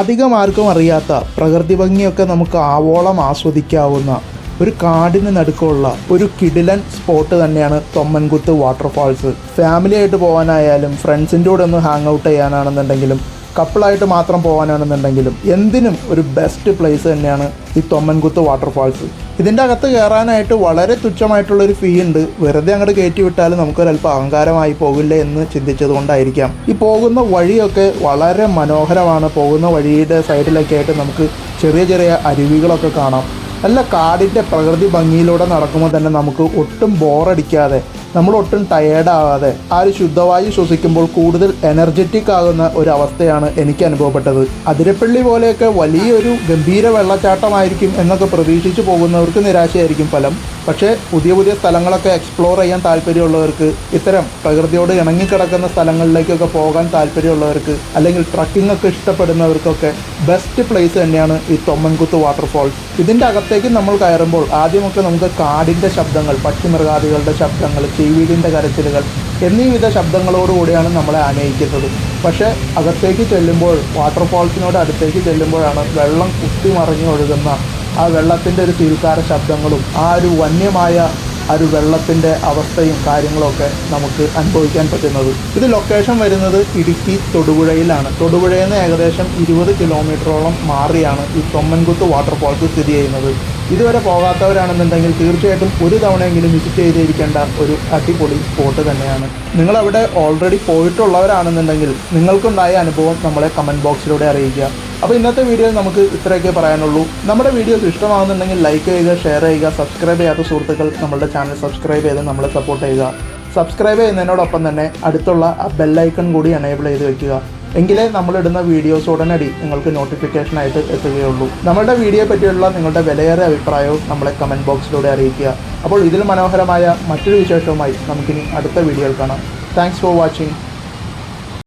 അധികം ആർക്കും അറിയാത്ത പ്രകൃതി ഭംഗിയൊക്കെ നമുക്ക് ആവോളം ആസ്വദിക്കാവുന്ന ഒരു കാടിന് നടുക്കുള്ള ഒരു കിടിലൻ സ്പോട്ട് തന്നെയാണ് തൊമ്മൻകുത്ത് വാട്ടർഫാൾസ്. ഫാമിലി ആയിട്ട് പോകാനായാലും ഫ്രണ്ട്സിൻ്റെ കൂടെ ഒന്ന് ഹാങ് ഔട്ട് ചെയ്യാനാണെന്നുണ്ടെങ്കിലും കപ്പിളായിട്ട് മാത്രം പോകാനാണെന്നുണ്ടെങ്കിലും എന്തിനും ഒരു ബെസ്റ്റ് പ്ലേസ് തന്നെയാണ് ഈ തൊമ്മൻകുത്ത് വാട്ടർഫാൾസ്. ഇതിൻ്റെ അകത്ത് കയറാനായിട്ട് വളരെ തുച്ഛമായിട്ടുള്ളൊരു ഫീ ഉണ്ട്. വെറുതെ അങ്ങോട്ട് കയറ്റി വിട്ടാൽ നമുക്കൊരല്പം അഹങ്കാരമായി പോകില്ലേ എന്ന് ചിന്തിച്ചത് കൊണ്ടായിരിക്കാം. ഈ പോകുന്ന വഴിയൊക്കെ വളരെ മനോഹരമാണ്. പോകുന്ന വഴിയുടെ സൈഡിലൊക്കെ ആയിട്ട് നമുക്ക് ചെറിയ ചെറിയ അരുവികളൊക്കെ കാണാം. നല്ല കാടിൻ്റെ പ്രകൃതി ഭംഗിയിലൂടെ നടക്കുമ്പോൾ തന്നെ നമുക്ക് ഒട്ടും ബോറടിക്കാതെ നമ്മളൊട്ടും ടയേർഡാകാതെ ആ ഒരു ശുദ്ധവായു ശ്വസിക്കുമ്പോൾ കൂടുതൽ എനർജറ്റിക് ആകുന്ന ഒരു അവസ്ഥയാണ് എനിക്ക് അനുഭവപ്പെട്ടത്. അതിരപ്പള്ളി പോലെയൊക്കെ വലിയൊരു ഗംഭീര വെള്ളച്ചാട്ടമായിരിക്കും എന്നൊക്കെ പ്രതീക്ഷിച്ച് പോകുന്നവർക്ക് നിരാശയായിരിക്കും ഫലം. പക്ഷേ പുതിയ പുതിയ സ്ഥലങ്ങളൊക്കെ എക്സ്പ്ലോർ ചെയ്യാൻ താല്പര്യമുള്ളവർക്ക്, ഇത്തരം പ്രകൃതിയോട് ഇണങ്ങിക്കിടക്കുന്ന സ്ഥലങ്ങളിലേക്കൊക്കെ പോകാൻ താല്പര്യമുള്ളവർക്ക്, അല്ലെങ്കിൽ ട്രക്കിംഗ് ഒക്കെ ഇഷ്ടപ്പെടുന്നവർക്കൊക്കെ ബെസ്റ്റ് പ്ലേസ് തന്നെയാണ് ഈ തൊമ്മൻകുത്ത് വാട്ടർഫാൾസ്. ഇതിൻ്റെ അകത്തേക്ക് നമ്മൾ കയറുമ്പോൾ ആദ്യമൊക്കെ നമുക്ക് കാടിൻ്റെ ശബ്ദങ്ങൾ, പക്ഷിമൃഗാദികളുടെ ശബ്ദങ്ങൾ, ചെവീടിൻ്റെ കരച്ചിലുകൾ എന്നീ വിധ ശബ്ദങ്ങളോടുകൂടിയാണ് നമ്മളെ ആനയിക്കുന്നത്. പക്ഷേ അകത്തേക്ക് ചെല്ലുമ്പോൾ, വാട്ടർഫാൾസിനോട് അടുത്തേക്ക് ചെല്ലുമ്പോഴാണ് വെള്ളം കുത്തിമറിഞ്ഞ് ഒഴുകുന്ന ആ വെള്ളത്തിൻ്റെ ഒരു സീൽക്കാര ശബ്ദങ്ങളും ആ ഒരു വന്യമായ ആ ഒരു വെള്ളത്തിൻ്റെ അവസ്ഥയും കാര്യങ്ങളൊക്കെ നമുക്ക് അനുഭവിക്കാൻ പറ്റുന്നത്. ഇത് ലൊക്കേഷൻ വരുന്നത് ഇടുക്കി തൊടുപുഴയിലാണ്. തൊടുപുഴയിൽ നിന്ന് ഏകദേശം 20 കിലോമീറ്ററോളം മാറിയാണ് ഈ തൊമ്മൻകുത്ത് വാട്ടർഫാൾസ് സ്ഥിതി ചെയ്യുന്നത്. ഇതുവരെ പോകാത്തവരാണെന്നുണ്ടെങ്കിൽ തീർച്ചയായിട്ടും ഒരു തവണയെങ്കിലും വിസിറ്റ് ചെയ്തിരിക്കേണ്ട ഒരു അടിപൊളി സ്പോട്ട് തന്നെയാണ്. നിങ്ങളവിടെ ഓൾറെഡി പോയിട്ടുള്ളവരാണെന്നുണ്ടെങ്കിൽ നിങ്ങൾക്കുണ്ടായ അനുഭവം നമ്മളെ കമൻറ്റ് ബോക്സിലൂടെ അറിയിക്കുക. അപ്പോൾ ഇന്നത്തെ വീഡിയോയിൽ നമുക്ക് ഇത്രയൊക്കെ പറയാനുള്ളൂ. നമ്മുടെ വീഡിയോസ് ഇഷ്ടമാകുന്നുണ്ടെങ്കിൽ ലൈക്ക് ചെയ്യുക, ഷെയർ ചെയ്യുക. സബ്സ്ക്രൈബ് ചെയ്യാത്ത സുഹൃത്തുക്കൾ നമ്മളുടെ ചാനൽ സബ്സ്ക്രൈബ് ചെയ്ത് നമ്മളെ സപ്പോർട്ട് ചെയ്യുക. സബ്സ്ക്രൈബ് ചെയ്യുന്നതിനോടൊപ്പം തന്നെ അടുത്തുള്ള ആ ബെല്ലൈക്കൺ കൂടി എനേബിൾ ചെയ്ത് വെക്കുക. എങ്കിലേ നമ്മളിടുന്ന വീഡിയോസ് ഉടനടി നിങ്ങൾക്ക് നോട്ടിഫിക്കേഷനായിട്ട് എത്തുകയുള്ളൂ. നമ്മുടെ വീഡിയോയെ പറ്റിയുള്ള നിങ്ങളുടെ വിലയേറിയ അഭിപ്രായവും നമ്മളെ കമൻറ്റ് ബോക്സിലൂടെ അറിയിക്കുക. അപ്പോൾ ഇതിൽ മനോഹരമായ മറ്റൊരു വിശേഷവുമായി നമുക്കിനി അടുത്ത വീഡിയോയിൽ കാണാം. Thanks for watching.